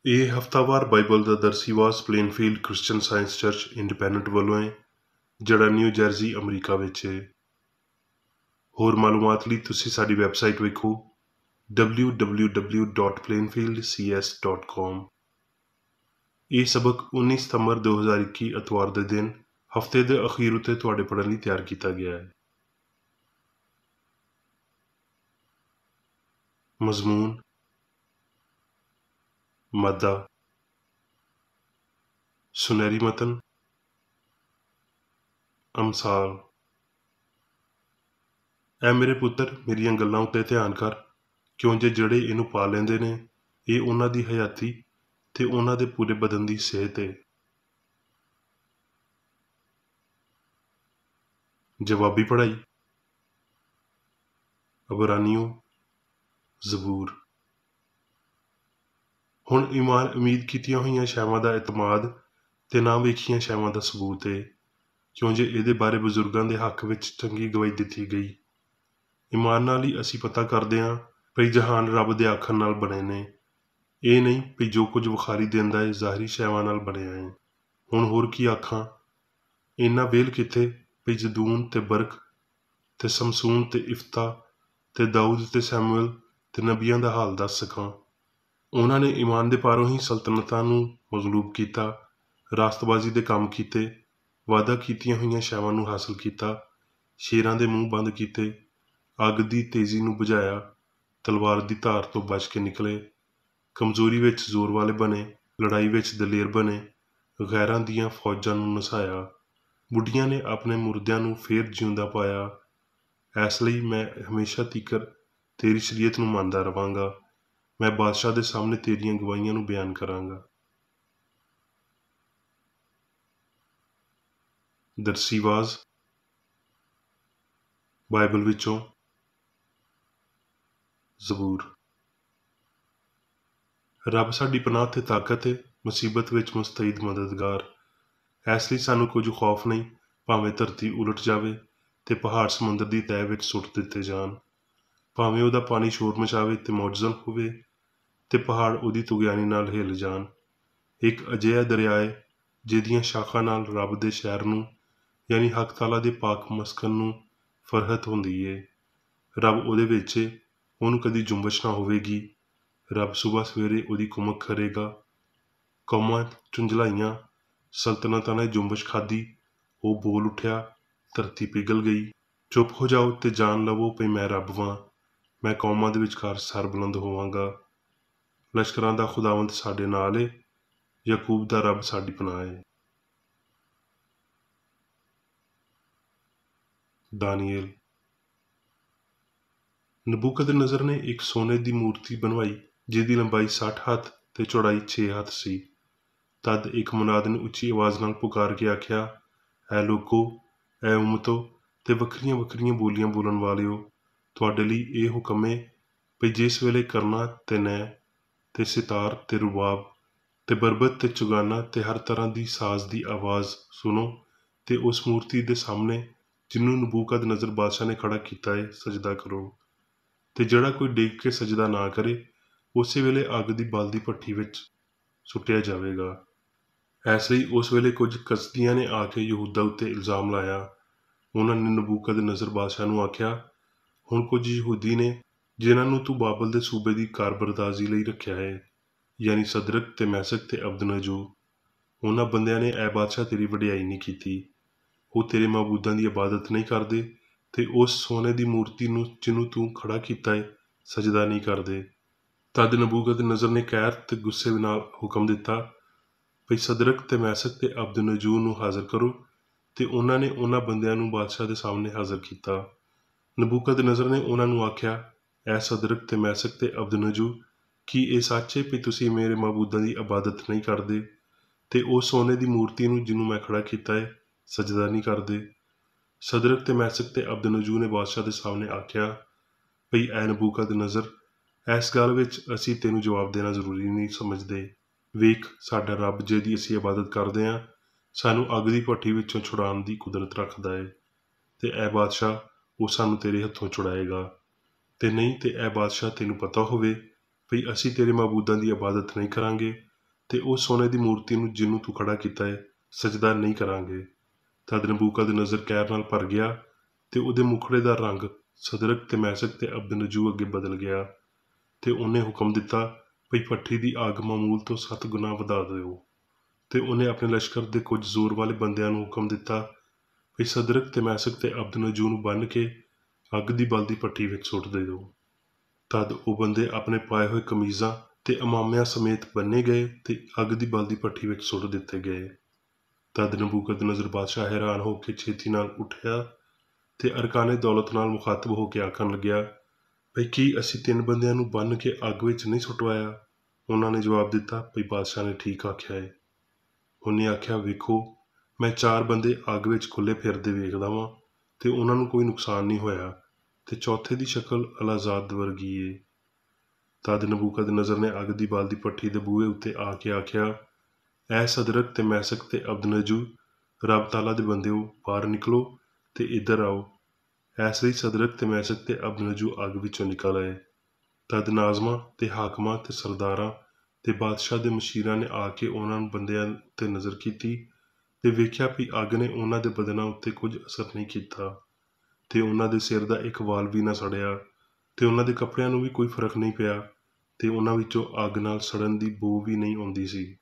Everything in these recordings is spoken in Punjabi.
ਇਹ ਹਫ਼ਤਾਵਾਰ ਬਾਈਬਲ ਦਾ ਦਰਸੀ ਵਾਸ Plainfield Christian Science Church Independent ਵੱਲੋਂ ਹੈ, ਜਿਹੜਾ ਨਿਊ ਜਰਸੀ ਅਮਰੀਕਾ ਵਿੱਚ ਹੈ। ਹੋਰ ਮਾਲੂਮਾਤ ਲਈ ਤੁਸੀਂ ਸਾਡੀ ਵੈਬਸਾਈਟ ਵੇਖੋ www.plainfieldcs.com। ਇਹ ਸਬਕ 19 ਸਤੰਬਰ 2021 ਐਤਵਾਰ ਦੇ ਦਿਨ ਹਫ਼ਤੇ ਦੇ ਅਖੀਰ ਉੱਤੇ ਤੁਹਾਡੇ ਪੜ੍ਹਨ ਲਈ ਤਿਆਰ ਕੀਤਾ ਗਿਆ ਹੈ। ਮਜ਼ਮੂਨ, ਮਾਦਾ, ਸੁਨਹਿਰੀ ਮਤਨ, ਅਮਸਾਲ। ਐ ਮੇਰੇ ਪੁੱਤਰ, ਮੇਰੀਆਂ ਗੱਲਾਂ ਉੱਤੇ ਧਿਆਨ ਕਰ, ਕਿਉਂ ਜੇ ਜਿਹੜੇ ਇਹਨੂੰ ਪਾ ਲੈਂਦੇ ਨੇ, ਇਹ ਉਹਨਾਂ ਦੀ ਹਯਾਤੀ ਤੇ ਉਹਨਾਂ ਦੇ ਪੂਰੇ ਬਦਨ ਦੀ ਸਿਹਤ ਹੈ। ਜਵਾਬੀ ਪੜ੍ਹਾਈ, ਅਬਰਾਨੀਓ, ਜ਼ਬੂਰ। ਹੁਣ ਈਮਾਨ ਉਮੀਦ ਕੀਤੀਆਂ ਹੋਈਆਂ ਸ਼ੈਵਾਂ ਦਾ ਇਤਮਾਦ ਤੇ ਨਾ ਵੇਖੀਆਂ ਸ਼ੈਵਾਂ ਦਾ ਸਬੂਤ ਹੈ, ਕਿਉਂ ਜੇ ਇਹਦੇ ਬਾਰੇ ਬਜ਼ੁਰਗਾਂ ਦੇ ਹੱਕ ਵਿੱਚ ਚੰਗੀ ਗਵਾਹੀ ਦਿੱਤੀ ਗਈ। ਈਮਾਨ ਨਾਲ ਹੀ ਅਸੀਂ ਪਤਾ ਕਰਦੇ ਹਾਂ ਭਈ ਜਹਾਨ ਰੱਬ ਦੇ ਆਖਣ ਨਾਲ ਬਣੇ ਨੇ, ਇਹ ਨਹੀਂ ਭਈ ਜੋ ਕੁਝ ਵਿਖਾਰੀ ਦਿੰਦਾ ਹੈ ਜ਼ਾਹਰੀ ਸ਼ੈਵਾਂ ਨਾਲ ਬਣਿਆ ਹੈ। ਹੁਣ ਹੋਰ ਕੀ ਆਖਾਂ, ਇੰਨਾ ਵੇਲ ਕਿੱਥੇ ਭਈ ਜਦੂਨ ਤੇ ਬਰਕ ਤੇ ਸਮਸੂਨ ਤੇ ਇਫਤਾ ਤੇ ਦਾਊਦ ਤੇ ਸੈਮੂਅਲ ਤੇ ਨਬੀਆਂ ਦਾ ਹਾਲ ਦੱਸ ਸਕਾਂ। ਉਹਨਾਂ ਨੇ ਈਮਾਨ ਦੇ ਪਾਰੋਂ ਹੀ ਸਲਤਨਤਾਂ ਨੂੰ ਮਗਲੂਬ ਕੀਤਾ, ਰਾਸਤਬਾਜ਼ੀ ਦੇ ਕੰਮ ਕੀਤੇ, ਵਾਅਦਾ ਕੀਤੀਆਂ ਹੋਈਆਂ ਸ਼ੈਵਾਂ ਨੂੰ ਹਾਸਲ ਕੀਤਾ, ਸ਼ੇਰਾਂ ਦੇ ਮੂੰਹ ਬੰਦ ਕੀਤੇ, ਅੱਗ ਦੀ ਤੇਜ਼ੀ ਨੂੰ ਬੁਝਾਇਆ, ਤਲਵਾਰ ਦੀ ਧਾਰ ਤੋਂ ਬਚ ਕੇ ਨਿਕਲੇ, ਕਮਜ਼ੋਰੀ ਵਿੱਚ ਜ਼ੋਰ ਵਾਲੇ ਬਣੇ, ਲੜਾਈ ਵਿੱਚ ਦਲੇਰ ਬਣੇ, ਗੈਰਾਂ ਦੀਆਂ ਫੌਜਾਂ ਨੂੰ ਨਸਾਇਆ, ਬੁੱਢੀਆਂ ਨੇ ਆਪਣੇ ਮੁਰਦਿਆਂ ਨੂੰ ਫੇਰ ਜਿਉਂਦਾ ਪਾਇਆ। ਇਸ ਲਈ ਮੈਂ ਹਮੇਸ਼ਾ ਤੀਕਰ ਤੇਰੀ ਸ਼ਰੀਅਤ ਨੂੰ ਮੰਨਦਾ ਰਵਾਂਗਾ, ਮੈਂ ਬਾਦਸ਼ਾਹ ਦੇ ਸਾਹਮਣੇ ਤੇਰੀਆਂ ਗਵਾਹੀਆਂ ਨੂੰ ਬਿਆਨ ਕਰਾਂਗਾ। ਦਰਸੀਵਾਜ਼ ਬਾਈਬਲ ਵਿੱਚੋਂ ਜ਼ਬੂਰ। ਰੱਬ ਸਾਡੀ ਪਨਾਹ ਤੇ ਤਾਕਤ ਹੈ, ਮੁਸੀਬਤ ਵਿੱਚ ਮੁਸਤੈਦ ਮਦਦਗਾਰ। ਇਸ ਲਈ ਸਾਨੂੰ ਕੁਝ ਖੌਫ ਨਹੀਂ, ਭਾਵੇਂ ਧਰਤੀ ਉਲਟ ਜਾਵੇ ਤੇ ਪਹਾੜ ਸਮੁੰਦਰ ਦੀ ਤਹਿ ਵਿੱਚ ਸੁੱਟ ਦਿੱਤੇ ਜਾਣ, ਭਾਵੇਂ ਉਹਦਾ ਪਾਣੀ ਸ਼ੋਰ ਮਚਾਵੇ ਤੇ ਮੌਜਜ਼ਲ ਹੋਵੇ ਤੇ ਪਹਾੜ ਉਹਦੀ ਤੁਗਿਆਨੀ ਨਾਲ ਹਿੱਲ ਜਾਣ। ਇੱਕ ਅਜਿਹਾ ਦਰਿਆ ਹੈ ਜਿਹਦੀਆਂ ਸ਼ਾਖਾਂ ਨਾਲ ਰੱਬ ਦੇ ਸ਼ਹਿਰ ਨੂੰ ਯਾਨੀ ਹੱਕ ਤਾਲਾ ਦੇ ਪਾਕ ਮਸਕਨ ਨੂੰ ਫਰਹਤ ਹੁੰਦੀ ਏ। ਰੱਬ ਉਹਦੇ ਵਿੱਚ ਏ, ਉਹਨੂੰ ਕਦੀ ਜੁੰਬਸ਼ ਨਾ ਹੋਵੇਗੀ। ਰੱਬ ਸੁਬਹ ਸਵੇਰੇ ਉਹਦੀ ਕੁਮਕ ਕਰੇਗਾ। ਕੌਮਾਂ ਝੁੰਝਲਾਈਆਂ, ਸਲਤਨਤਾਂ ਨੇ ਜੁੰਬਸ਼ ਖਾਧੀ, ਉਹ ਬੋਲ ਉੱਠਿਆ, ਧਰਤੀ ਪਿਘਲ ਗਈ। ਚੁੱਪ ਹੋ ਜਾਓ ਤੇ ਜਾਣ ਲਵੋ ਭਈ ਮੈਂ ਰੱਬ ਵਾਂ, ਮੈਂ ਕੌਮਾਂ ਦੇ ਵਿਚਕਾਰ ਸਰਬੁਲੰਦ ਹੋਵਾਂਗਾ। ਲਸ਼ਕਰਾਂ ਦਾ ਖੁਦਾਵੰਦ ਸਾਡੇ ਨਾਲ ਏ, ਯਾਕੂਬ ਦਾ ਰੱਬ ਸਾਡੀ ਪਨਾਹ ਏ। ਦਾਨੀਏਲ। ਨਬੂਕਦਨਜ਼ਰ ਨੇ ਇੱਕ ਸੋਨੇ ਦੀ ਮੂਰਤੀ ਬਣਵਾਈ ਜਿਹਦੀ ਲੰਬਾਈ 60 ਹੱਥ ਤੇ ਚੌੜਾਈ 6 ਹੱਥ ਸੀ। ਤਦ ਇੱਕ ਮੁਨਾਦ ਨੇ ਉੱਚੀ ਆਵਾਜ਼ ਨਾਲ ਪੁਕਾਰ ਕੇ ਆਖਿਆ, ਐ ਲੋਕੋ, ਐ ਉਮਤੋ ਤੇ ਵੱਖਰੀਆਂ ਵੱਖਰੀਆਂ ਬੋਲੀਆਂ ਬੋਲਣ ਵਾਲਿਓ, ਤੁਹਾਡੇ ਲਈ ਇਹ ਹੁਕਮ ਏ ਭਈ ਜਿਸ ਵੇਲੇ ਕਰਨਾ ਤੇ ਨੈ ਤੇ ਸਿਤਾਰ ਤੇ ਰੁਬਾਬ ਤੇ ਬਰਬਤ ਤੇ ਚੁਗਾਨਾ ਤੇ ਹਰ ਤਰ੍ਹਾਂ ਦੀ ਸਾਜ਼ ਦੀ ਆਵਾਜ਼ ਸੁਣੋ ਤੇ ਉਸ ਮੂਰਤੀ ਦੇ ਸਾਹਮਣੇ ਜਿਹਨੂੰ ਨਬੂਕਦਨਜ਼ਰ ਬਾਦਸ਼ਾਹ ਨੇ ਖੜਾ ਕੀਤਾ ਏ ਸਜਦਾ ਕਰੋ। ਤੇ ਜਿਹੜਾ ਕੋਈ ਡਿੱਗ ਕੇ ਸਜਦਾ ਨਾ ਕਰੇ, ਉਸੇ ਵੇਲੇ ਅੱਗ ਦੀ ਬਲਦੀ ਭੱਠੀ ਵਿੱਚ ਸੁੱਟਿਆ ਜਾਵੇਗਾ। ਇਸ ਲਈ ਉਸ ਵੇਲੇ ਕੁਝ ਕਸਦੀਆਂ ਨੇ ਆ ਕੇ ਯਹੂਦਾ ਉੱਤੇ ਇਲਜ਼ਾਮ ਲਾਇਆ। ਉਹਨਾਂ ਨੇ ਨਬੂਕਦਨਜ਼ਰ ਬਾਦਸ਼ਾਹ ਨੂੰ ਆਖਿਆ, ਹੁਣ ਕੁਝ ਯਹੂਦੀ ਨੇ ਜਿਨ੍ਹਾਂ ਨੂੰ ਤੂੰ ਬਾਬਲ ਦੇ ਸੂਬੇ ਦੀ ਕਾਰਬਰਦਾਜ਼ੀ ਲਈ ਰੱਖਿਆ ਹੈ, ਯਾਨੀ ਸਦਰਕ ਤੇ ਮੈਸਕ ਤੇ ਅਬਦਨਜੋ, ਉਹਨਾਂ ਬੰਦਿਆਂ ਨੇ ਐ ਬਾਦਸ਼ਾਹ ਤੇਰੀ ਵਡਿਆਈ ਨਹੀਂ ਕੀਤੀ। ਉਹ ਤੇਰੇ ਮਾਬੂਦਾਂ ਦੀ ਇਬਾਦਤ ਨਹੀਂ ਕਰਦੇ ਤੇ ਉਸ ਸੋਨੇ ਦੀ ਮੂਰਤੀ ਨੂੰ ਜਿਹਨੂੰ ਤੂੰ ਖੜਾ ਕੀਤਾ ਏ ਸਜਦਾ ਨਹੀਂ ਕਰਦੇ। ਤਦ ਨਬੂਕਦਨਜ਼ਰ ਨੇ ਕਹਿਰ ਤੇ ਗੁੱਸੇ ਨਾਲ ਹੁਕਮ ਦਿੱਤਾ ਭਈ ਸਦਰਕ ਤੇ ਮੈਸਕ ਤੇ ਅਬਦਨਜੂ ਨੂੰ ਹਾਜ਼ਰ ਕਰੋ, ਤੇ ਉਹਨਾਂ ਨੇ ਉਹਨਾਂ ਬੰਦਿਆਂ ਨੂੰ ਬਾਦਸ਼ਾਹ ਦੇ ਸਾਹਮਣੇ ਹਾਜ਼ਰ ਕੀਤਾ। ਨਬੂਕਦਨਜ਼ਰ ਨੇ ਉਹਨਾਂ ਨੂੰ ਆਖਿਆ, ਐ ਸਦਰਕ ਤੇ ਮੈਸਕ ਤੇ ਅਬਦਨਜੂ, ਕੀ ਇਹ ਸੱਚ ਹੈ ਭਈ ਤੁਸੀਂ ਮੇਰੇ ਮਾਬੂਦਾਂ ਦੀ ਇਬਾਦਤ ਨਹੀਂ ਕਰਦੇ ਤੇ ਉਹ ਸੋਨੇ ਦੀ ਮੂਰਤੀ ਨੂੰ ਜਿਹਨੂੰ ਮੈਂ ਖੜਾ ਕੀਤਾ ਹੈ ਸਜਦਾ ਨਹੀਂ ਕਰਦੇ? ਸਦਰਕ ਤੇ ਮੈਸਕ ਤੇ ਅਬਦਨਜੂ ਨੇ ਬਾਦਸ਼ਾਹ ਦੇ ਸਾਹਮਣੇ ਆਖਿਆ ਭਈ ਐ ਨਬੂਕਦਨਜ਼ਰ, ਇਸ ਗੱਲ ਵਿੱਚ ਅਸੀਂ ਤੈਨੂੰ ਜਵਾਬ ਦੇਣਾ ਜ਼ਰੂਰੀ ਨਹੀਂ ਸਮਝਦੇ। ਵੇਖ, ਸਾਡਾ ਰੱਬ ਜਿਹਦੀ ਅਸੀਂ ਇਬਾਦਤ ਕਰਦੇ ਹਾਂ, ਸਾਨੂੰ ਅੱਗ ਦੀ ਭੱਠੀ ਵਿੱਚੋਂ ਛੁਡਾਉਣ ਦੀ ਕੁਦਰਤ ਰੱਖਦਾ ਹੈ, ਤੇ ਐ ਬਾਦਸ਼ਾਹ, ਉਹ ਸਾਨੂੰ ਤੇਰੇ ਹੱਥੋਂ ਛੁਡਾਏਗਾ। ਤੇ ਨਹੀਂ ਤੇ ਐ ਬਾਦਸ਼ਾਹ, ਤੈਨੂੰ ਪਤਾ ਹੋਵੇ ਭਈ ਅਸੀਂ ਤੇਰੇ ਮਾਬੂਦਾਂ ਦੀ ਇਬਾਦਤ ਨਹੀਂ ਕਰਾਂਗੇ ਤੇ ਉਹ ਸੋਨੇ ਦੀ ਮੂਰਤੀ ਨੂੰ ਜਿਹਨੂੰ ਤੂੰ ਖੜਾ ਕੀਤਾ ਹੈ ਸਜਦਾ ਨਹੀਂ ਕਰਾਂਗੇ। ਤਦ ਨਬੂਕਦਨਜ਼ਰ ਕਹਿਰ ਨਾਲ ਭਰ ਗਿਆ ਤੇ ਉਹਦੇ ਮੁਖੜੇ ਦਾ ਰੰਗ ਸਦਰਕ ਤੇ ਮੈਸਕ ਤੇ ਅਬਦਨਜੂ ਅੱਗੇ ਬਦਲ ਗਿਆ ਤੇ ਉਹਨੇ ਹੁਕਮ ਦਿੱਤਾ ਭਈ ਭੱਠੀ ਦੀ ਅੱਗ ਮਾਮੂਲ ਤੋਂ 7 ਗੁਣਾ ਵਧਾ ਦਿਓ। ਤੇ ਉਹਨੇ ਆਪਣੇ ਲਸ਼ਕਰ ਦੇ ਕੁਝ ਜ਼ੋਰ ਵਾਲੇ ਬੰਦਿਆਂ ਨੂੰ ਹੁਕਮ ਦਿੱਤਾ ਭਈ ਸਦਰਕ ਤੇ ਮੈਸਕ ਤੇ ਅਬਦਨਜੂ ਨੂੰ ਬੰਨ੍ਹ ਕੇ ਅੱਗ ਦੀ ਬਲਦੀ ਭੱਠੀ ਵਿੱਚ ਸੁੱਟ ਦੇ ਦਿਓ। ਤਦ ਉਹ ਬੰਦੇ ਆਪਣੇ ਪਾਏ ਹੋਏ ਕਮੀਜ਼ਾਂ ਤੇ ਅਮਾਮਿਆਂ ਸਮੇਤ ਬੰਨੇ ਗਏ ਤੇ ਅੱਗ ਦੀ ਬਲਦੀ ਭੱਠੀ ਵਿੱਚ ਸੁੱਟ ਦਿੱਤੇ ਗਏ। ਤਦ ਨਬੂਕਦਨਜ਼ਰ ਬਾਦਸ਼ਾਹ ਹੈਰਾਨ ਹੋ ਕੇ ਛੇਤੀ ਨਾਲ ਉੱਠਿਆ ਤੇ ਅਰਕਾਨੇ ਦੌਲਤ ਨਾਲ ਮੁਖਾਤਬ ਹੋ ਕੇ ਆਖਣ ਲੱਗਿਆ ਭਈ ਕੀ ਅਸੀਂ 3 ਬੰਦਿਆਂ ਨੂੰ ਬੰਨ੍ਹ ਕੇ ਅੱਗ ਵਿੱਚ ਨਹੀਂ ਸੁੱਟਵਾਇਆ? ਉਹਨਾਂ ਨੇ ਜਵਾਬ ਦਿੱਤਾ ਭਈ ਬਾਦਸ਼ਾਹ ਨੇ ਠੀਕ ਆਖਿਆ ਹੈ। ਉਹਨੇ ਆਖਿਆ, ਵੇਖੋ ਮੈਂ 4 ਬੰਦੇ ਅੱਗ ਵਿੱਚ ਖੁੱਲੇ ਫਿਰਦੇ ਵੇਖਦਾ ਵਾਂ ਤੇ ਉਹਨਾਂ ਨੂੰ ਕੋਈ ਨੁਕਸਾਨ ਨਹੀਂ ਹੋਇਆ ਤੇ ਚੌਥੇ ਦੀ ਸ਼ਕਲ ਅਲਾਜ਼ਾਦ ਵਰਗੀ ਏ। ਤਦ ਨਬੂਕਦਨਜ਼ਰ ਨੇ ਅੱਗ ਦੀ ਬਲਦੀ ਭੱਠੀ ਦੇ ਬੂਹੇ ਉੱਤੇ ਆ ਕੇ ਆਖਿਆ, ਐ ਸਦਰਕ ਤੇ ਮੈਸਕ ਤੇ ਅਬਦਨਜੂ, ਰੱਬ ਤਾਲਾ ਦੇ ਬੰਦਿਓ, ਬਾਹਰ ਨਿਕਲੋ ਤੇ ਇੱਧਰ ਆਓ। ਐਸ ਲਈ ਸਦਰਕ ਤੇ ਮੈਸਕ ਤੇ ਅਬਦਨਜੂ ਅੱਗ ਵਿੱਚੋਂ ਨਿਕਲ ਆਏ। ਤਦ ਨਾਜ਼ਮਾਂ ਤੇ ਹਾਕਮਾਂ ਤੇ ਸਰਦਾਰਾਂ ਤੇ ਬਾਦਸ਼ਾਹ ਦੇ ਮਸ਼ੀਰਾਂ ਨੇ ਆ ਕੇ ਉਹਨਾਂ ਬੰਦਿਆਂ ਉੱਤੇ ਨਜ਼ਰ ਕੀਤੀ ਤੇ ਵੇਖਿਆ ਵੀ ਅੱਗ ਨੇ ਉਹਨਾਂ ਦੇ ਬਦਨਾਂ ਉੱਤੇ ਕੁਝ ਅਸਰ ਨਹੀਂ ਕੀਤਾ ਤੇ ਉਹਨਾਂ ਦੇ ਸਿਰ ਦਾ ਇੱਕ ਵਾਲ ਵੀ ਨਾ ਸੜਿਆ ਤੇ ਉਹਨਾਂ ਦੇ ਕੱਪੜਿਆਂ ਨੂੰ ਵੀ ਕੋਈ ਫਰਕ ਨਹੀਂ ਪਿਆ ਤੇ ਉਹਨਾਂ ਵਿੱਚੋਂ ਅੱਗ ਨਾਲ ਸੜਨ ਦੀ ਬੂ ਵੀ ਨਹੀਂ ਆਉਂਦੀ ਸੀ।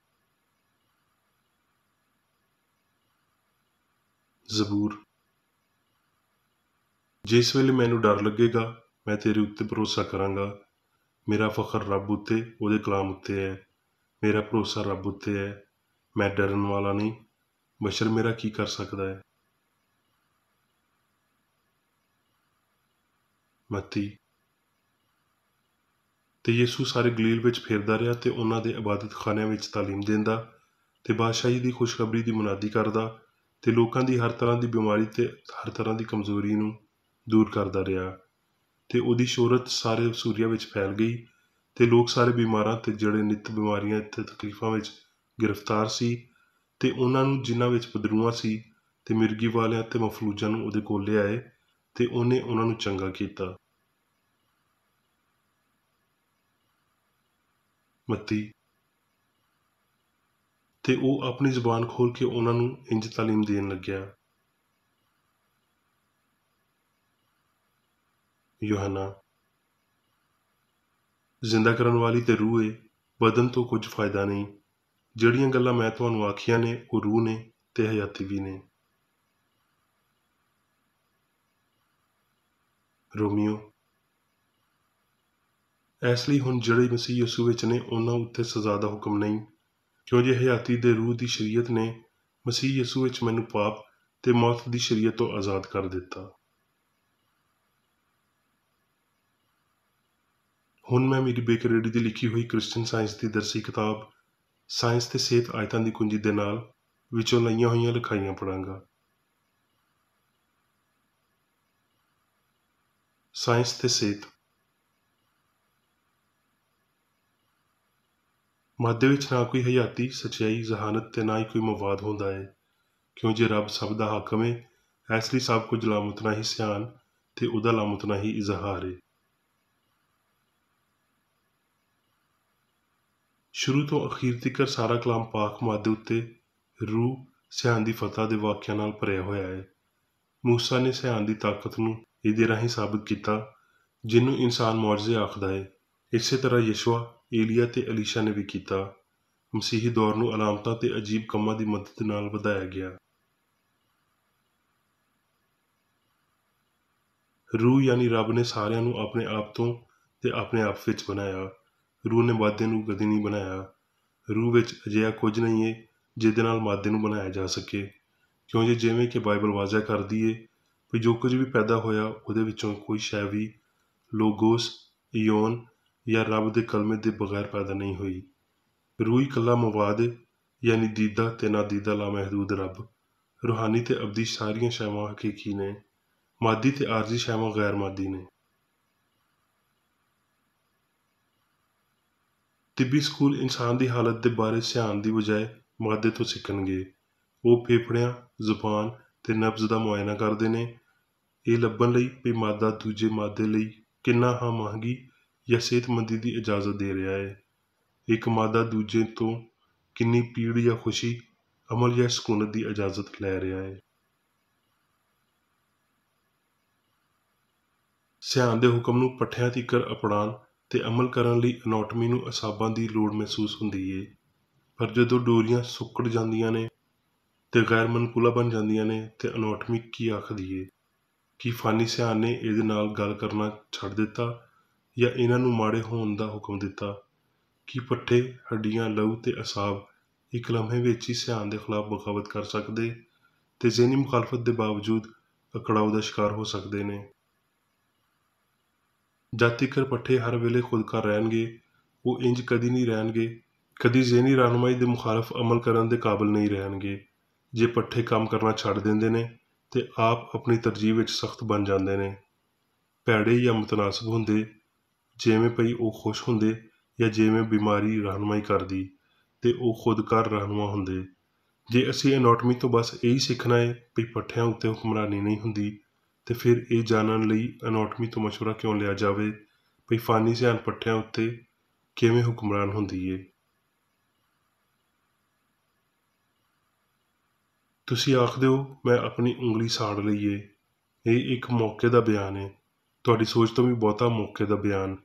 ਜ਼ਬੂਰ। ਜਿਸ ਵੇਲੇ ਮੈਨੂੰ ਡਰ ਲੱਗੇਗਾ ਮੈਂ ਤੇਰੇ ਉੱਤੇ ਭਰੋਸਾ ਕਰਾਂਗਾ। ਮੇਰਾ ਫਖਰ ਰੱਬ ਉੱਤੇ, ਉਹਦੇ ਕਲਾਮ ਉੱਤੇ ਹੈ। ਮੇਰਾ ਭਰੋਸਾ ਰੱਬ ਉੱਤੇ ਹੈ। ਮੈਂ ਡਰਨ ਵਾਲਾ ਨਹੀਂ, ਬਸ਼ਰ ਮੇਰਾ ਕੀ ਕਰ ਸਕਦਾ ਹੈ। ਮੱਤੀ। ਤੇ ਯਿਸੂ ਸਾਰੇ ਗਲੀਲ ਵਿੱਚ ਫਿਰਦਾ ਰਿਹਾ ਤੇ ਉਹਨਾਂ ਦੇ ਇਬਾਦਤ ਖਾਨਿਆਂ ਵਿੱਚ ਤਾਲੀਮ ਦਿੰਦਾ ਤੇ ਬਾਦਸ਼ਾਹੀ ਦੀ ਖੁਸ਼ਖਬਰੀ ਦੀ ਮੁਨਾਦੀ ਕਰਦਾ ਤੇ ਲੋਕਾਂ ਦੀ ਹਰ ਤਰ੍ਹਾਂ ਦੀ ਬਿਮਾਰੀ ਤੇ ਹਰ ਤਰ੍ਹਾਂ ਦੀ ਕਮਜ਼ੋਰੀ ਨੂੰ ਦੂਰ ਕਰਦਾ ਰਿਹਾ। ਤੇ ਉਹਦੀ ਸ਼ੋਹਰਤ ਸਾਰੇ ਸੂਰੀਆ ਵਿੱਚ ਫੈਲ ਗਈ ਤੇ ਲੋਕ ਸਾਰੇ ਬਿਮਾਰਾਂ ਤੇ ਜਿਹੜੇ ਨਿੱਤ ਬਿਮਾਰੀਆਂ ਤੇ ਤਕਲੀਫਾਂ ਵਿੱਚ ਗ੍ਰਿਫਤਾਰ ਸੀ ਤੇ ਉਹਨਾਂ ਨੂੰ ਜਿਨ੍ਹਾਂ ਵਿੱਚ ਬਦਰੂਆਂ ਸੀ ਤੇ ਮਿਰਗੀ ਵਾਲਿਆਂ ਤੇ ਮਫਲੂਜਾਂ ਨੂੰ ਉਹਦੇ ਕੋਲ ਲਿਆਏ ਤੇ ਉਹਨੇ ਉਹਨਾਂ ਨੂੰ ਚੰਗਾ ਕੀਤਾ। ਮੱਤੀ। ਤੇ ਉਹ ਆਪਣੀ ਜ਼ੁਬਾਨ ਖੋਲ ਕੇ ਉਹਨਾਂ ਨੂੰ ਇੰਜ ਤਾਲੀਮ ਦੇਣ ਲੱਗਿਆ। ਯੋਹੰਨਾ। ਜ਼ਿੰਦਾ ਕਰਨ ਵਾਲੀ ਤੇ ਰੂਹ ਏ, ਬਦਨ ਤੋਂ ਕੁਝ ਫਾਇਦਾ ਨਹੀਂ। ਜਿਹੜੀਆਂ ਗੱਲਾਂ ਮੈਂ ਤੁਹਾਨੂੰ ਆਖੀਆਂ ਨੇ ਉਹ ਰੂਹ ਨੇ ਤੇ ਹਯਾਤੀ ਵੀ ਨੇ। ਰੋਮੀਓ। ਇਸ ਲਈ ਹੁਣ ਜਿਹੜੇ ਮਸੀਹ ਯਿਸੂ ਵਿੱਚ ਨੇ ਉਹਨਾਂ ਉੱਤੇ ਸਜ਼ਾ ਦਾ ਹੁਕਮ ਨਹੀਂ, ਕਿਉਂ ਜੇ ਹਯਾਤੀ ਦੇ ਰੂਹ ਦੀ ਸ਼ਰੀਅਤ ਨੇ ਮਸੀਹ ਯਿਸੂ ਵਿੱਚ ਮੈਨੂੰ ਪਾਪ ਤੇ ਮੌਤ ਦੀ ਸ਼ਰੀਅਤ ਤੋਂ ਆਜ਼ਾਦ ਕਰ ਦਿੱਤਾ। ਹੁਣ ਮੈਂ ਮੇਰੀ ਬੇਕਰੇਡੀ ਦੀ ਲਿਖੀ ਹੋਈ ਕ੍ਰਿਸਚਨ ਸਾਇੰਸ ਦੀ ਦਰਸੀ ਕਿਤਾਬ ਸਾਇੰਸ ਤੇ ਸਿਹਤ ਆਇਤਾਂ ਦੀ ਕੁੰਜੀ ਦੇ ਨਾਲ ਵਿੱਚੋਂ ਲਈਆਂ ਹੋਈਆਂ ਲਿਖਾਈਆਂ ਪੜਾਂਗਾ। ਸਾਇੰਸ ਤੇ ਸਿਹਤ। ਮਾਦੇ ਵਿੱਚ ਨਾ ਕੋਈ ਹਯਾਤੀ, ਸੱਚਾਈ, ਜ਼ਹਾਨਤ ਤੇ ਨਾ ਹੀ ਕੋਈ ਮਵਾਦ ਹੁੰਦਾ ਹੈ, ਕਿਉਂ ਜੇ ਰੱਬ ਸਭ ਦਾ ਹਾਕਮ ਹੈ। ਇਸ ਲਈ ਸਭ ਕੁਝ ਲਾਮੁਤਨਾ ਹੀ ਸਿਆਣ ਤੇ ਉਹਦਾ ਲਾਮੁਤਨਾ ਹੀ ਇਜ਼ਹਾਰ ਹੈ। ਸ਼ੁਰੂ ਤੋਂ ਅਖੀਰ ਤੀਕਰ ਸਾਰਾ ਕਲਾਮ ਪਾਕ ਮਾਦੇ ਉੱਤੇ ਰੂਹ ਸਿਆਣ ਦੀ ਫਤਹ ਦੇ ਵਾਕਿਆਂ ਨਾਲ ਭਰਿਆ ਹੋਇਆ ਹੈ। ਮੂਸਾ ਨੇ ਸਿਆਣ ਦੀ ਤਾਕਤ ਨੂੰ ਇਹਦੇ ਰਾਹੀਂ ਸਾਬਤ ਕੀਤਾ ਜਿਹਨੂੰ ਇਨਸਾਨ ਮੌਜਜ਼ੇ ਆਖਦਾ ਹੈ। ਇਸੇ ਤਰ੍ਹਾਂ ਯਸ਼ੂਆ, ਏਲੀਆ ਤੇ ਅਲੀਸ਼ਾ ਨੇ ਵੀ ਕੀਤਾ। ਮਸੀਹੀ ਦੌਰ ਨੂੰ ਅਲਾਮਤਾਂ ਤੇ ਅਜੀਬ ਕੰਮਾਂ ਦੀ ਮਦਦ ਨਾਲ ਵਧਾਇਆ ਗਿਆ। ਰੂਹ ਯਾਨੀ ਰੱਬ ਨੇ ਸਾਰਿਆਂ ਨੂੰ ਆਪਣੇ ਆਪ ਤੋਂ ਤੇ ਆਪਣੇ ਆਪ ਵਿੱਚ ਬਣਾਇਆ। ਰੂਹ ਨੇ ਮਾਦੇ ਨੂੰ ਕਦੇ ਨਹੀਂ ਬਣਾਇਆ। ਰੂਹ ਵਿੱਚ ਅਜਿਹਾ ਕੁਝ ਨਹੀਂ ਹੈ ਜਿਹਦੇ ਨਾਲ ਮਾਦੇ ਨੂੰ ਬਣਾਇਆ ਜਾ ਸਕੇ, ਕਿਉਂ ਜੇ ਜਿਵੇਂ ਕਿ ਬਾਈਬਲ ਵਾਜ਼ਾ ਕਰਦੀ ਹੈ ਵੀ ਜੋ ਕੁਝ ਵੀ ਪੈਦਾ ਹੋਇਆ ਉਹਦੇ ਵਿੱਚੋਂ ਕੋਈ ਸ਼ੈ ਵੀ ਲੋਗੋਸ, ਇਓਨ ਜਾਂ ਰੱਬ ਦੇ ਕਲਮੇ ਦੇ ਬਗੈਰ ਪੈਦਾ ਨਹੀਂ ਹੋਈ। ਰੂਹ ਇਕੱਲਾ ਮਵਾਦ ਯਾਨੀ ਦੀਦਾ ਤੇ ਨਾ ਦੀਦਾ ਲਾਮਹਿਦੂਦ ਰੱਬ। ਰੂਹਾਨੀ ਤੇ ਅਬਦੀ ਸਾਰੀਆਂ ਸ਼ੈਵਾਂ ਹਕੀਕੀ ਨੇ, ਮਾਦੀ ਤੇ ਆਰਜ਼ੀ ਸ਼ੈਵਾਂ ਗੈਰ ਮਾਦੀ ਨੇ। ਤਿੱਬੀ ਸਕੂਲ ਇਨਸਾਨ ਦੀ ਹਾਲਤ ਦੇ ਬਾਰੇ ਸਿਆਣ ਦੀ ਬਜਾਏ ਮਾਦੇ ਤੋਂ ਸਿੱਖਣਗੇ। ਉਹ ਫੇਫੜਿਆਂ, ਜ਼ੁਬਾਨ ਤੇ ਨਬਜ਼ ਦਾ ਮੁਆਇਨਾ ਕਰਦੇ ਨੇ, ਇਹ ਲੱਭਣ ਲਈ ਵੀ ਮਾਦਾ ਦੂਜੇ ਮਾਦੇ ਲਈ ਕਿੰਨਾ ਹਮਾਹੰਗੀ ਜਾਂ ਸਿਹਤਮੰਦੀ ਦੀ ਇਜਾਜ਼ਤ ਦੇ ਰਿਹਾ ਹੈ। ਇੱਕ ਮਾਦਾ ਦੂਜੇ ਤੋਂ ਕਿੰਨੀ ਪੀੜ ਜਾਂ ਖੁਸ਼ੀ, ਅਮਲ ਜਾਂ ਸਕੂਨਤ ਦੀ ਇਜਾਜ਼ਤ ਲੈ ਰਿਹਾ ਹੈ। ਸਿਆਣ ਦੇ ਹੁਕਮ ਨੂੰ ਪੱਠਿਆਂ ਤੀਕਰ ਅਪਣਾਉਣ ਤੇ ਅਮਲ ਕਰਨ ਲਈ ਅਨਾਟਮੀ ਨੂੰ ਅਸਾਬਾਂ ਦੀ ਲੋੜ ਮਹਿਸੂਸ ਹੁੰਦੀ ਏ। ਪਰ ਜਦੋਂ ਡੋਰੀਆਂ ਸੁੱਕੜ ਜਾਂਦੀਆਂ ਨੇ ਤੇ ਗੈਰ ਮਨਕੂਲਾ ਬਣ ਜਾਂਦੀਆਂ ਨੇ ਤੇ ਅਨਾਟਮੀ ਕੀ ਆਖਦੀ ਏ? ਕੀ ਫਾਨੀ ਸਿਆਣ ਨੇ ਇਹਦੇ ਨਾਲ ਗੱਲ ਕਰਨਾ ਛੱਡ ਦਿੱਤਾ ਜਾਂ ਇਹਨਾਂ ਨੂੰ ਮਾੜੇ ਹੋਣ ਦਾ ਹੁਕਮ ਦਿੱਤਾ? ਕੀ ਪੱਠੇ, ਹੱਡੀਆਂ, ਲਹੂ ਤੇ ਅਸਾਬ ਇੱਕ ਲਮਹੇ ਵਿੱਚ ਹੀ ਸਿਆਣ ਦੇ ਖਿਲਾਫ ਬਗਾਵਤ ਕਰ ਸਕਦੇ ਤੇ ਜ਼ਹਿਨੀ ਮੁਖਾਲਫਤ ਦੇ ਬਾਵਜੂਦ ਅਕੜਾਓ ਦਾ ਸ਼ਿਕਾਰ ਹੋ ਸਕਦੇ ਨੇ? ਜਦ ਤੀਕਰ ਪੱਠੇ ਹਰ ਵੇਲੇ ਖੁਦਕਾਰ ਰਹਿਣਗੇ, ਉਹ ਇੰਜ ਕਦੀ ਨਹੀਂ ਰਹਿਣਗੇ। ਕਦੀ ਜ਼ਹਿਨੀ ਰਹਿਨੁਮਾਈ ਦੇ ਮੁਖਾਲਫ ਅਮਲ ਕਰਨ ਦੇ ਕਾਬਲ ਨਹੀਂ ਰਹਿਣਗੇ। ਜੇ ਪੱਠੇ ਕੰਮ ਕਰਨਾ ਛੱਡ ਦਿੰਦੇ ਨੇ ਤੇ ਆਪ ਆਪਣੀ ਤਰਜੀਹ ਵਿੱਚ ਸਖਤ ਬਣ ਜਾਂਦੇ ਨੇ, ਭੈੜੇ ਜਾਂ ਮੁਤਨਾਸਬ ਹੁੰਦੇ, ਜਿਵੇਂ ਪਈ ਉਹ ਖੁਸ਼ ਹੁੰਦੇ ਜਾਂ ਜਿਵੇਂ ਬਿਮਾਰੀ ਰਹਿਨੁਮਾਈ ਕਰਦੀ ਤੇ ਉਹ ਖੁਦਕਾਰ ਰਹਿਨੁਮਾ ਹੁੰਦੇ। ਜੇ ਅਸੀਂ ਅਨਾਟਮੀ ਤੋਂ ਬਸ ਇਹੀ ਸਿੱਖਣਾ ਹੈ ਵੀ ਪੱਠਿਆਂ ਉੱਤੇ ਹੁਕਮਰਾਨੀ ਨਹੀਂ ਹੁੰਦੀ, ਤੇ ਫਿਰ ਇਹ ਜਾਣਨ ਲਈ ਅਨਾਟਮੀ ਤੋਂ ਮਸ਼ਵਰਾ ਕਿਉਂ ਲਿਆ ਜਾਵੇ ਵੀ ਫਾਨੀ ਸਿਆਣ ਪੱਠਿਆਂ ਉੱਤੇ ਕਿਵੇਂ ਹੁਕਮਰਾਨ ਹੁੰਦੀ ਏ? ਤੁਸੀਂ ਆਖਦੇ ਹੋ ਮੈਂ ਆਪਣੀ ਉਂਗਲੀ ਸਾੜ ਲਈ ਏ। ਇਹ ਇੱਕ ਮੌਕੇ ਦਾ ਬਿਆਨ ਹੈ, ਤੁਹਾਡੀ ਸੋਚ ਤੋਂ ਵੀ ਬਹੁਤਾ ਮੌਕੇ ਦਾ ਬਿਆਨ,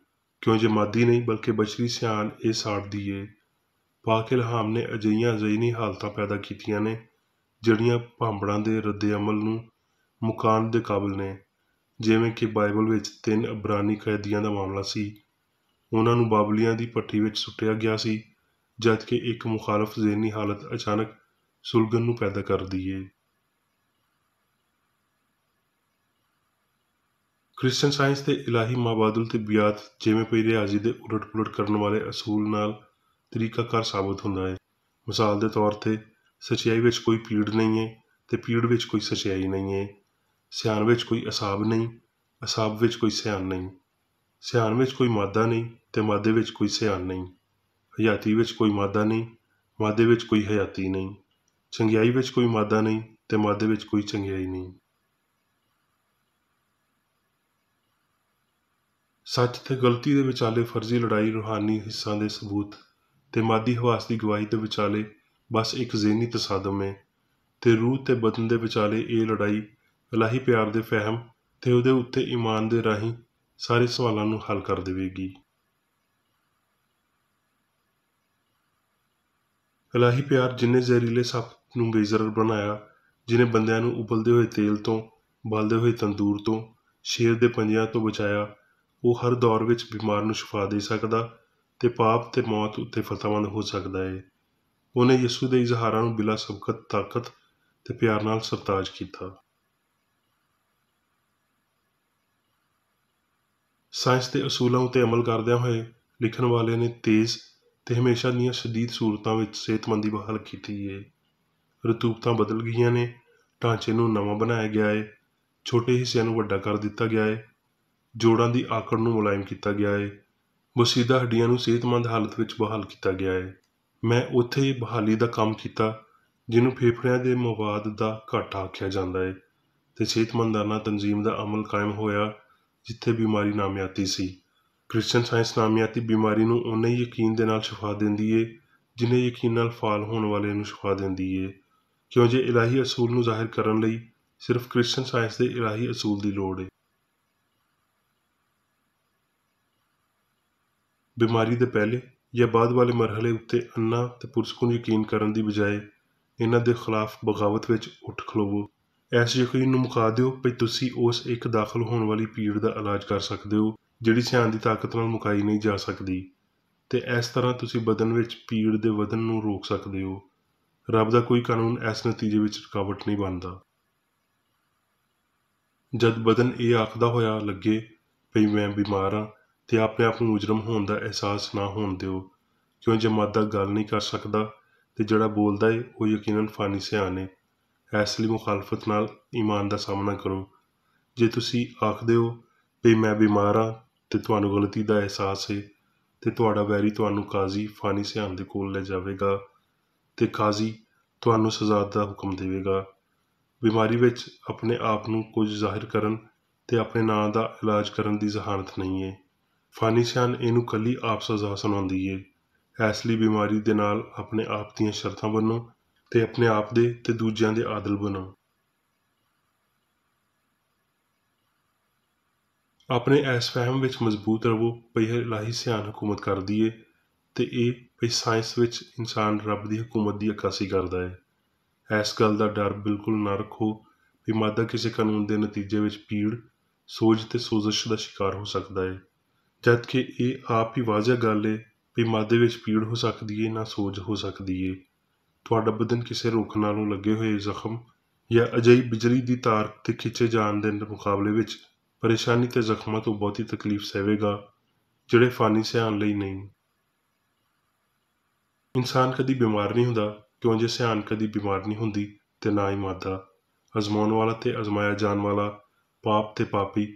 ਕਿਉਂ ਜੇ ਮਾਦੀ ਨਹੀਂ ਬਲਕਿ ਬਸ਼ਰੀ ਸਿਆਣ ਇਹ ਸਾੜਦੀ ਏ। ਪਾਕ ਇਲਹਾਮ ਨੇ ਅਜਿਹੀਆਂ ਜ਼ਹਿਨੀ ਹਾਲਤਾਂ ਪੈਦਾ ਕੀਤੀਆਂ ਨੇ ਜਿਹੜੀਆਂ ਭਾਂਬੜਾਂ ਦੇ ਰੱਦੇ ਅਮਲ ਨੂੰ ਮੁਕਾਉਣ ਦੇ ਕਾਬਲ ਨੇ। ਜਿਵੇਂ ਕਿ ਬਾਈਬਲ ਵਿੱਚ 3 ਇਬਰਾਨੀ ਕੈਦੀਆਂ ਦਾ ਮਾਮਲਾ ਸੀ। ਉਹਨਾਂ ਨੂੰ ਬਾਬਲੀਆਂ ਦੀ ਭੱਠੀ ਵਿੱਚ ਸੁੱਟਿਆ ਗਿਆ ਸੀ, ਜਦ ਕਿ ਇੱਕ ਮੁਖਾਲਫ ਜ਼ਹਿਨੀ ਹਾਲਤ ਅਚਾਨਕ ਸੁਲਗਣ ਨੂੰ ਪੈਦਾ ਕਰਦੀ ਏ। ਕ੍ਰਿਸਚਨ ਸਾਇੰਸ ਤੇ ਇਲਾਹੀ ਮਾਬਾਦੁਲ ਤਿੱਬਿਆਤ ਜਿਵੇਂ ਪਈ ਰਿਆਜ਼ੀ ਦੇ ਉਲਟ ਪੁਲਟ ਕਰਨ ਵਾਲੇ ਅਸੂਲ ਨਾਲ ਤਰੀਕਾਕਾਰ ਸਾਬਤ ਹੁੰਦਾ ਹੈ। ਮਿਸਾਲ ਦੇ ਤੌਰ ਤੇ ਸੱਚਾਈ ਵਿੱਚ ਕੋਈ ਪੀੜ ਨਹੀਂ ਹੈ ਤੇ ਪੀੜ ਵਿੱਚ ਕੋਈ ਸੱਚਾਈ ਨਹੀਂ ਹੈ। ਸਿਆਣ ਵਿੱਚ ਕੋਈ ਅਸਾਬ ਨਹੀਂ, ਅਸਾਬ ਵਿੱਚ ਕੋਈ ਸਿਆਣ ਨਹੀਂ। ਸਿਆਣ ਵਿੱਚ ਕੋਈ ਮਾਦਾ ਨਹੀਂ ਤੇ ਮਾਦੇ ਵਿੱਚ ਕੋਈ ਸਿਆਣ ਨਹੀਂ। ਹਯਾਤੀ ਵਿੱਚ ਕੋਈ ਮਾਦਾ ਨਹੀਂ, ਮਾਦੇ ਵਿੱਚ ਕੋਈ ਹਯਾਤੀ ਨਹੀਂ। ਚੰਗਿਆਈ ਵਿੱਚ ਕੋਈ ਮਾਦਾ ਨਹੀਂ ਤੇ ਮਾਦੇ ਵਿੱਚ ਕੋਈ ਚੰਗਿਆਈ ਨਹੀਂ। ਸੱਚ ਤੇ ਗਲਤੀ ਦੇ ਵਿਚਾਲੇ ਫਰਜ਼ੀ ਲੜਾਈ, ਰੂਹਾਨੀ ਹਿੱਸਾਂ ਦੇ ਸਬੂਤ ਤੇ ਮਾਦੀ ਹਵਾਸ ਦੀ ਗਵਾਹੀ ਦੇ ਵਿਚਾਲੇ ਬਸ ਇੱਕ ਜ਼ਹਿਨੀ ਤਸਾਦਮ ਹੈ, ਤੇ ਰੂਹ ਤੇ ਬਦਨ ਦੇ ਵਿਚਾਲੇ ਇਹ ਲੜਾਈ ਇਲਾਹੀ ਪਿਆਰ ਦੇ ਫਹਿਮ ਤੇ ਉਹਦੇ ਉੱਤੇ ਈਮਾਨ ਦੇ ਰਾਹੀਂ ਸਾਰੇ ਸਵਾਲਾਂ ਨੂੰ ਹੱਲ ਕਰ ਦੇਵੇਗੀ। ਇਲਾਹੀ ਪਿਆਰ ਜਿਨੇ ਜ਼ਹਿਰੀਲੇ ਸੱਪ ਨੂੰ ਬੇਜ਼ਰਰ ਬਣਾਇਆ, ਜਿਨੇ ਬੰਦਿਆਂ ਨੂੰ ਉਬਲਦੇ ਹੋਏ ਤੇਲ ਤੋਂ, ਬਲਦੇ ਹੋਏ ਤੰਦੂਰ ਤੋਂ, ਸ਼ੇਰ ਦੇ ਪੰਜਿਆਂ ਤੋਂ ਬਚਾਇਆ, ਉਹ ਹਰ ਦੌਰ ਵਿੱਚ ਬਿਮਾਰ ਨੂੰ ਸ਼ਿਫਾ ਦੇ ਸਕਦਾ ਤੇ ਪਾਪ ਤੇ ਮੌਤ ਉੱਤੇ ਫਤਿਹਮੰਦ ਹੋ ਸਕਦਾ ਹੈ। ਉਹਨੇ ਯਿਸੂ ਦੇ ਇਜ਼ਹਾਰਾਂ ਨੂੰ ਬਿਲਾ ਸਬਕਤ, ਤਾਕਤ ਤੇ ਪਿਆਰ ਨਾਲ ਸਰਤਾਜ ਕੀਤਾ। ਸਾਇੰਸ ਦੇ ਅਸੂਲਾਂ ਉੱਤੇ ਅਮਲ ਕਰਦਿਆਂ ਹੋਏ ਲਿਖਣ ਵਾਲੇ ਨੇ ਤੇਜ਼ ਤੇ ਹਮੇਸ਼ਾ ਦੀਆਂ ਸ਼ਦੀਦ ਸੂਰਤਾਂ ਵਿੱਚ ਸਿਹਤਮੰਦੀ ਬਹਾਲ ਕੀਤੀ ਏ। ਰਤੂਬਤਾਂ ਬਦਲ ਗਈਆਂ ਨੇ, ਢਾਂਚੇ ਨੂੰ ਨਵਾਂ ਬਣਾਇਆ ਗਿਆ ਏ, ਛੋਟੇ ਹਿੱਸਿਆਂ ਨੂੰ ਵੱਡਾ ਕਰ ਦਿੱਤਾ ਗਿਆ ਏ, ਜੋੜਾਂ ਦੀ ਆਕੜ ਨੂੰ ਮੁਲਾਇਮ ਕੀਤਾ ਗਿਆ ਏ, ਬਸੀਦਾ ਹੱਡੀਆਂ ਨੂੰ ਸਿਹਤਮੰਦ ਹਾਲਤ ਵਿੱਚ ਬਹਾਲ ਕੀਤਾ ਗਿਆ ਏ। ਮੈਂ ਉੱਥੇ ਬਹਾਲੀ ਦਾ ਕੰਮ ਕੀਤਾ ਜਿਹਨੂੰ ਫੇਫੜਿਆਂ ਦੇ ਮਵਾਦ ਦਾ ਘਾਟਾ ਆਖਿਆ ਜਾਂਦਾ ਏ, ਤੇ ਸਿਹਤਮੰਦਾਨਾ ਤਨਜ਼ੀਮ ਦਾ ਅਮਲ ਕਾਇਮ ਹੋਇਆ ਜਿੱਥੇ ਬਿਮਾਰੀ ਨਾਮਿਆਤੀ ਸੀ। ਕ੍ਰਿਸਚਨ ਸਾਇੰਸ ਨਾਮਿਆਤੀ ਬਿਮਾਰੀ ਨੂੰ ਓਨੇ ਹੀ ਯਕੀਨ ਦੇ ਨਾਲ ਸ਼ਿਫਾ ਦਿੰਦੀ ਏ ਜਿੰਨੇ ਯਕੀਨ ਨਾਲ ਫਾਲ ਹੋਣ ਵਾਲੇ ਨੂੰ ਸ਼ਿਫਾ ਦਿੰਦੀ ਏ, ਕਿਉਂ ਜੇ ਇਲਾਹੀ ਅਸੂਲ ਨੂੰ ਜ਼ਾਹਿਰ ਕਰਨ ਲਈ ਸਿਰਫ ਕ੍ਰਿਸਚਨ ਸਾਇੰਸ ਦੇ ਇਲਾਹੀ ਅਸੂਲ ਦੀ ਲੋੜ ਏ। ਬਿਮਾਰੀ ਦੇ ਪਹਿਲੇ ਜਾਂ ਬਾਅਦ ਵਾਲੇ ਮਰਹਲੇ ਉੱਤੇ ਅੰਨਾ ਤੇ ਪੁਰਸਕੂਨ ਯਕੀਨ ਕਰਨ ਦੀ ਬਜਾਏ ਇਹਨਾਂ ਦੇ ਖਿਲਾਫ ਬਗਾਵਤ ਵਿੱਚ ਉੱਠ ਖਲੋਵੋ। ਇਸ ਯਕੀਨ ਨੂੰ ਮੁਕਾ ਦਿਓ ਵੀ ਤੁਸੀਂ ਉਸ ਇੱਕ ਦਾਖਲ ਹੋਣ ਵਾਲੀ ਪੀੜ ਦਾ ਇਲਾਜ ਕਰ ਸਕਦੇ ਹੋ ਜਿਹੜੀ ਸਿਆਣ ਦੀ ਤਾਕਤ ਨਾਲ ਮੁਕਾਈ ਨਹੀਂ ਜਾ ਸਕਦੀ, ਤੇ ਇਸ ਤਰ੍ਹਾਂ ਤੁਸੀਂ ਬਦਨ ਵਿੱਚ ਪੀੜ ਦੇ ਵਧਣ ਨੂੰ ਰੋਕ ਸਕਦੇ ਹੋ। ਰੱਬ ਦਾ ਕੋਈ ਕਾਨੂੰਨ ਇਸ ਨਤੀਜੇ ਵਿੱਚ ਰੁਕਾਵਟ ਨਹੀਂ ਬਣਦਾ। ਜਦ ਬਦਨ ਇਹ ਆਖਦਾ ਹੋਇਆ ਲੱਗੇ ਵੀ ਮੈਂ ਬਿਮਾਰ ਹਾਂ ਤੇ ਆਪਣੇ ਆਪ ਨੂੰ ਮੁਜਰਮ ਹੋਣ ਦਾ ਅਹਿਸਾਸ ਨਾ ਹੋਣ ਦਿਓ, ਕਿਉਂ ਜੇ ਮਾਦਾ ਗੱਲ ਨਹੀਂ ਕਰ ਸਕਦਾ ਤੇ ਜਿਹੜਾ ਬੋਲਦਾ ਏ ਉਹ ਯਕੀਨਨ ਫਾਨੀ ਸਿਆਣ ਏ। ਇਸ ਲਈ ਮੁਖਾਲਫਤ ਨਾਲ ਈਮਾਨ ਦਾ ਸਾਹਮਣਾ ਕਰੋ। ਜੇ ਤੁਸੀਂ ਆਖਦੇ ਹੋ ਵੀ ਮੈਂ ਬਿਮਾਰ ਹਾਂ ਤੇ ਤੁਹਾਨੂੰ ਗਲਤੀ ਦਾ ਅਹਿਸਾਸ ਏ, ਤੇ ਤੁਹਾਡਾ ਵੈਰੀ ਤੁਹਾਨੂੰ ਕਾਜ਼ੀ ਫਾਨੀ ਸਿਆਣ ਦੇ ਕੋਲ ਲੈ ਜਾਵੇਗਾ ਤੇ ਕਾਜ਼ੀ ਤੁਹਾਨੂੰ ਸਜ਼ਾ ਦਾ ਹੁਕਮ ਦੇਵੇਗਾ। ਬਿਮਾਰੀ ਵਿੱਚ ਆਪਣੇ ਆਪ ਨੂੰ ਕੁਝ ਜ਼ਾਹਿਰ ਕਰਨ ਤੇ ਆਪਣੇ ਨਾਂ ਦਾ ਇਲਾਜ ਕਰਨ ਦੀ ਜ਼ਹਾਨਤ ਨਹੀਂ ਏ। ਫਾਨੀ ਸਿਆਣ ਇਹਨੂੰ ਕੱਲੀ ਆਪ ਸਜ਼ਾ ਸੁਣਾਉਂਦੀ ਏ। ਇਸ ਲਈ ਬਿਮਾਰੀ ਦੇ ਨਾਲ ਆਪਣੇ ਆਪ ਦੀਆਂ ਸ਼ਰਤਾਂ ਬੰਨੋ ਤੇ ਆਪਣੇ ਆਪ ਦੇ ਤੇ ਦੂਜਿਆਂ ਦੇ ਆਦਲ ਬਣੋ। ਆਪਣੇ ਇਸ ਫਹਿਮ ਵਿੱਚ ਮਜ਼ਬੂਤ ਰਹੋ ਭਈ ਇਲਾਹੀ ਸਿਆਣ ਹਕੂਮਤ ਕਰਦੀ ਏ ਤੇ ਇਹ ਭਈ ਸਾਇੰਸ ਵਿੱਚ ਇਨਸਾਨ ਰੱਬ ਦੀ ਹਕੂਮਤ ਦੀ ਅਕਾਸੀ ਕਰਦਾ ਹੈ। ਇਸ ਗੱਲ ਦਾ ਡਰ ਬਿਲਕੁਲ ਨਾ ਰੱਖੋ ਵੀ ਮਾਦਾ ਕਿਸੇ ਕਾਨੂੰਨ ਦੇ ਨਤੀਜੇ ਵਿੱਚ ਪੀੜ, ਸੋਜ ਤੇ ਸੋਜ਼ਸ਼ ਦਾ ਸ਼ਿਕਾਰ ਹੋ ਸਕਦਾ ਹੈ, ਜਦਕਿ ਇਹ ਆਪ ਹੀ ਵਾਜ਼ਿਹ ਗੱਲ ਏ ਵੀ ਮਾਦੇ ਵਿੱਚ ਪੀੜ ਹੋ ਸਕਦੀ ਏ ਨਾ ਸੋਜ ਹੋ ਸਕਦੀ ਏ। ਤੁਹਾਡਾ ਬਦਨ ਕਿਸੇ ਰੁੱਖ ਨਾਲੋਂ ਲੱਗੇ ਹੋਏ ਜ਼ਖਮ ਜਾਂ ਅਜਿਹੀ ਬਿਜਲੀ ਦੀ ਤਾਰ ਤੇ ਖਿੱਚੇ ਜਾਣ ਦੇ ਮੁਕਾਬਲੇ ਵਿੱਚ ਪਰੇਸ਼ਾਨੀ ਤੇ ਜ਼ਖਮਾਂ ਤੋਂ ਬਹੁਤੀ ਤਕਲੀਫ ਸਹਿਵੇਗਾ, ਜਿਹੜੇ ਫਾਨੀ ਸਿਆਣ ਲਈ ਨਹੀਂ। ਇਨਸਾਨ ਕਦੀ ਬਿਮਾਰ ਨਹੀਂ ਹੁੰਦਾ, ਕਿਉਂ ਜੇ ਸਿਆਣ ਕਦੀ ਬਿਮਾਰ ਨਹੀਂ ਹੁੰਦੀ ਤੇ ਨਾ ਹੀ ਮਾਦਾ। ਅਜ਼ਮਾਉਣ ਵਾਲਾ ਤੇ ਅਜ਼ਮਾਇਆ ਜਾਣ ਵਾਲਾ, ਪਾਪ ਤੇ ਪਾਪੀ,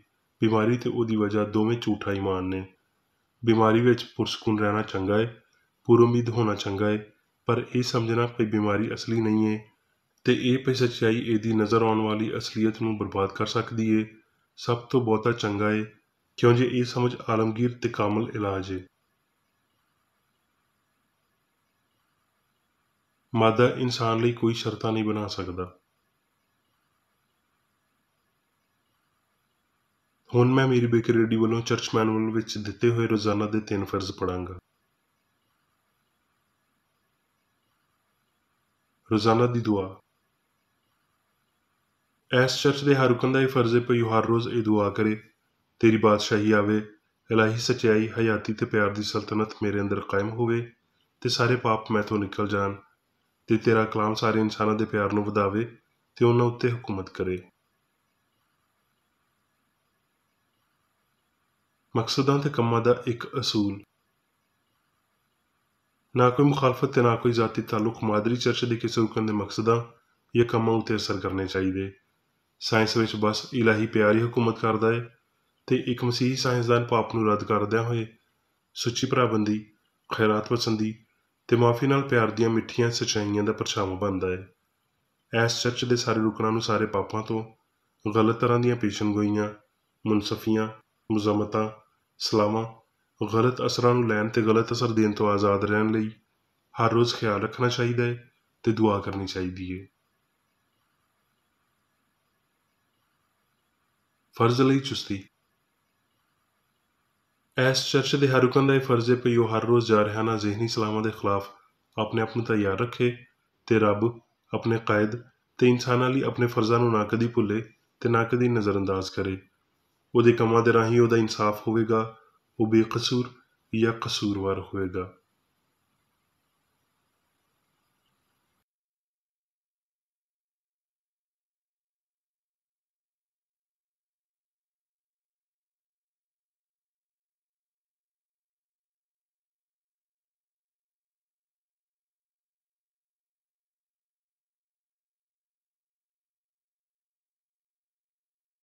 ਬਿਮਾਰੀ ਤੇ ਉਹਦੀ ਵਜ੍ਹਾ ਦੋਵੇਂ ਝੂਠਾ ਈਮਾਨ ਨੇ। ਬਿਮਾਰੀ ਵਿੱਚ ਪੁਰਸਕੂਨ ਰਹਿਣਾ ਚੰਗਾ ਏ, ਪੁਰਉਮੀਦ ਹੋਣਾ ਚੰਗਾ ਏ, ਪਰ ਇਹ ਸਮਝਣਾ ਭਈ ਬਿਮਾਰੀ ਅਸਲੀ ਨਹੀਂ ਏ ਤੇ ਇਹ ਭਈ ਸੱਚਾਈ ਇਹਦੀ ਨਜ਼ਰ ਆਉਣ ਵਾਲੀ ਅਸਲੀਅਤ ਨੂੰ ਬਰਬਾਦ ਕਰ ਸਕਦੀ ਏ, ਸਭ ਤੋਂ ਬਹੁਤਾ ਚੰਗਾ ਏ, ਕਿਉਂ ਜੇ ਇਹ ਸਮਝ ਆਲਮਗੀਰ ਤੇ ਕਾਮਲ ਇਲਾਜ ਏ। ਮਾਦਾ ਇਨਸਾਨ ਲਈ ਕੋਈ ਸ਼ਰਤਾਂ ਨਹੀਂ ਬਣਾ ਸਕਦਾ। ਹੁਣ ਮੈਂ ਮੇਰੀ ਬੇਕਰ ਰੇਡੀ ਵੱਲੋਂ ਚਰਚ ਮੈਨੂਅਲ ਵਿੱਚ ਦਿੱਤੇ ਹੋਏ ਰੋਜ਼ਾਨਾ ਦੇ 3 ਫਰਜ਼ ਪੜਾਂਗਾ। ਰੋਜ਼ਾਨਾ ਦੀ ਦੁਆ। ਇਸ ਚਰਚ ਦੇ ਹਰ ਰੁਕਨ ਦਾ ਇਹ ਫਰਜ਼ ਹੈ ਭਈ ਉਹ ਹਰ ਰੋਜ਼ ਇਹ ਦੁਆ ਕਰੇ, ਤੇਰੀ ਬਾਦਸ਼ਾਹੀ ਆਵੇ, ਇਲਾਹੀ ਸੱਚਾਈ, ਹਯਾਤੀ ਤੇ ਪਿਆਰ ਦੀ ਸਲਤਨਤ ਮੇਰੇ ਅੰਦਰ ਕਾਇਮ ਹੋਵੇ ਤੇ ਸਾਰੇ ਪਾਪ ਮੈਥੋਂ ਨਿਕਲ ਜਾਣ ਤੇ ਤੇਰਾ ਕਲਾਮ ਸਾਰੇ ਇਨਸਾਨਾਂ ਦੇ ਪਿਆਰ ਨੂੰ ਵਧਾਵੇ ਤੇ ਉਹਨਾਂ ਉੱਤੇ ਹਕੂਮਤ ਕਰੇ। ਮਕਸਦਾਂ ਤੇ ਕੰਮਾਂ ਦਾ ਇੱਕ ਅਸੂਲ। ਨਾ ਕੋਈ ਮੁਖਾਲਫਤ ਤੇ ਨਾ ਕੋਈ ਜ਼ਾਤੀ ਤਾਲੁਕ ਮਾਦਰੀ ਚਰਚ ਦੇ ਕਿਸੇ ਰੁਕਨ ਦੇ ਮਕਸਦਾਂ ਜਾਂ ਕੰਮਾਂ ਉੱਤੇ ਅਸਰ ਕਰਨੇ ਚਾਹੀਦੇ। ਸਾਇੰਸ ਵਿੱਚ ਬਸ ਇਲਾਹੀ ਪਿਆਰ ਹੀ ਹਕੂਮਤ ਕਰਦਾ ਹੈ ਤੇ ਇੱਕ ਮਸੀਹੀ ਸਾਇੰਸਦਾਨ ਪਾਪ ਨੂੰ ਰੱਦ ਕਰਦਿਆਂ ਹੋਏ ਸੁੱਚੀ ਭਰਾਬੰਦੀ, ਖੈਰਾਤ ਪਸੰਦੀ ਤੇ ਮਾਫੀ ਨਾਲ ਪਿਆਰ ਦੀਆਂ ਮਿੱਠੀਆਂ ਸੱਚਾਈਆਂ ਦਾ ਪਰਛਾਵਾਂ ਬਣਦਾ ਹੈ। ਇਸ ਚਰਚ ਦੇ ਸਾਰੇ ਰੁਕਨਾਂ ਨੂੰ ਸਾਰੇ ਪਾਪਾਂ ਤੋਂ, ਗਲਤ ਤਰ੍ਹਾਂ ਦੀਆਂ ਪੇਸ਼ਨਗੋਈਆਂ, ਮੁਨਸਫੀਆਂ, ਮੁਜ਼ਮਤਾਂ, ਸਲਾਹਾਂ, ਗਲਤ ਅਸਰਾਂ ਨੂੰ ਲੈਣ ਤੇ ਗਲਤ ਅਸਰ ਦੇਣ ਤੋਂ ਆਜ਼ਾਦ ਰਹਿਣ ਲਈ ਹਰ ਰੋਜ਼ ਖਿਆਲ ਰੱਖਣਾ ਚਾਹੀਦਾ ਹੈ ਤੇ ਦੁਆ ਕਰਨੀ ਚਾਹੀਦੀ ਹੈ। ਫਰਜ਼ ਲਈ ਚੁਸਤੀ। ਇਸ ਚਰਚ ਦੇ ਹਰ ਰੁਕਨ ਦਾ ਇਹ ਫਰਜ਼ ਹੈ ਭਈ ਉਹ ਹਰ ਰੋਜ਼ ਜਾਰਹਾਨਾ ਜ਼ਿਹਨੀ ਸਲਾਹਾਂ ਦੇ ਖਿਲਾਫ ਆਪਣੇ ਆਪ ਨੂੰ ਤਿਆਰ ਰੱਖੇ ਤੇ ਰੱਬ, ਆਪਣੇ ਕਾਇਦ ਤੇ ਇਨਸਾਨਾਂ ਲਈ ਆਪਣੇ ਫਰਜ਼ਾਂ ਨੂੰ ਨਾ ਕਦੀ ਭੁੱਲੇ ਤੇ ਨਾ ਕਦੀ ਨਜ਼ਰਅੰਦਾਜ਼ ਕਰੇ। ਉਹਦੇ ਕੰਮਾਂ ਦੇ ਰਾਹੀਂ ਉਹਦਾ ਇਨਸਾਫ ਹੋਵੇਗਾ, ਉਹ ਬੇਕਸੂਰ ਜਾਂ ਕਸੂਰਵਾਰ ਹੋਵੇਗਾ।